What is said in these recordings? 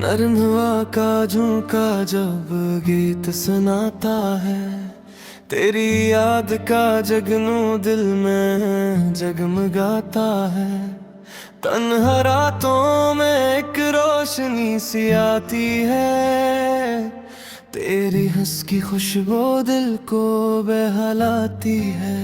नरम हवा का झोंका जब गीत सुनाता है, तेरी याद का जगनू दिल में जगमगाता है। तन्हा रातों में एक रोशनी सी आती है, तेरी हंस की खुशबू दिल को बहलाती है।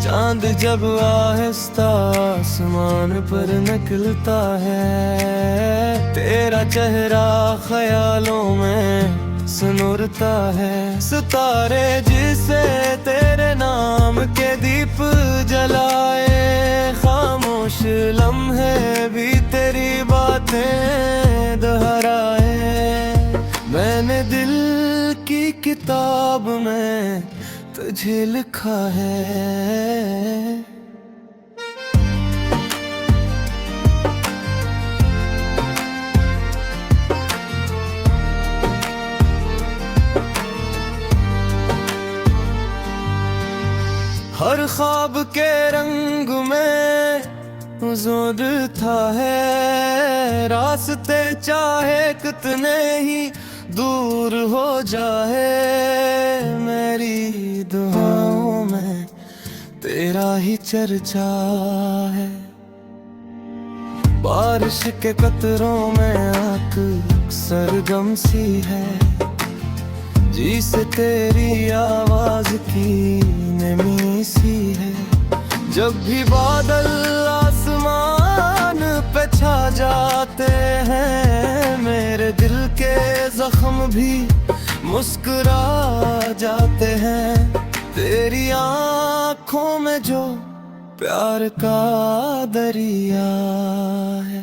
चांद जब आहिस्ता आसमान पर निकलता है, तेरा चेहरा ख्यालों में सिनुरता है। सितारे जिसे तेरे नाम के दीप जलाए, खामोश लम्हे भी तेरी बातें दोहराए। मैंने दिल की किताब में तुझे लिखा है। हर ख्वाब के रंग में हुजूर था है, रास्ते चाहे कितने ही दूर हो जाए, मेरी दुआओं में तेरा ही चर्चा है। बारिश के कतरों में आँख सरगम सी है, जी से तेरी आवाज की नमी सी है। जब भी बादल आसमान पे छा जाते हैं, मेरे दिल के जख्म भी मुस्कुरा जाते हैं। तेरी आँखों में जो प्यार का दरिया है।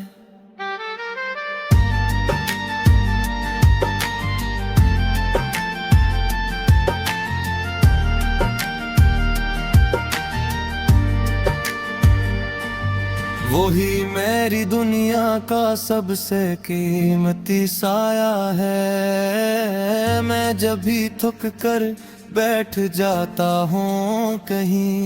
वही मेरी दुनिया का सबसे कीमती साया है। मैं जब भी थक कर बैठ जाता हूँ कहीं,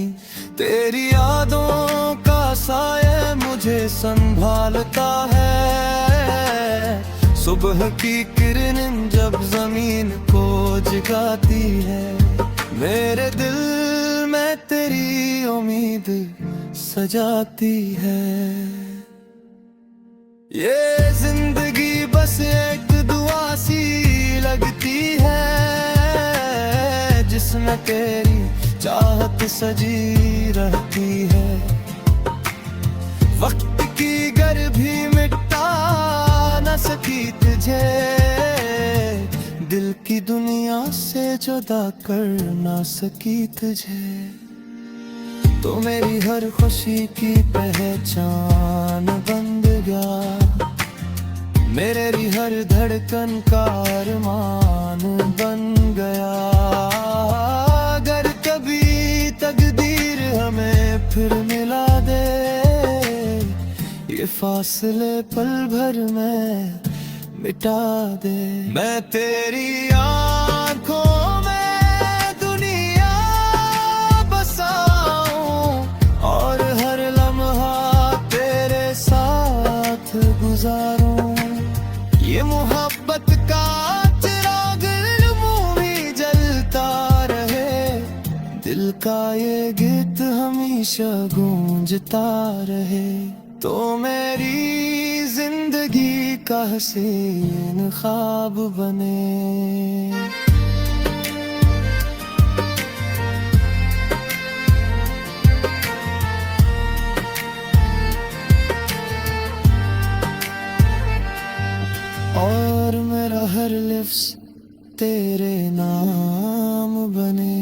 तेरी यादों का साया मुझे संभालता है। सुबह की किरण जब जमीन को जगाती है, मेरे दिल में तेरी उम्मीद सजाती है। ये जिंदगी बस एक दुआ सी लगती है, जिसमें तेरी चाहत सजी रहती है। वक्त की गर्भी मिटा न सकी तुझे, दिल की दुनिया से जुदा कर ना सकी तुझे। तो मेरी हर खुशी की पहचान बन गया, मेरी हर धड़कन का अरमान बन गया। अगर कभी तकदीर हमें फिर मिला दे, ये फासले पल भर में मिटा दे। मैं तेरी आँखों ये मोहब्बत का चिराग मुँह में जलता रहे, दिल का ये गीत हमेशा गूंजता रहे। तो मेरी जिंदगी का हसीन ख्वाब बने। और मेरा हर लिफ्ज़ तेरे नाम बने।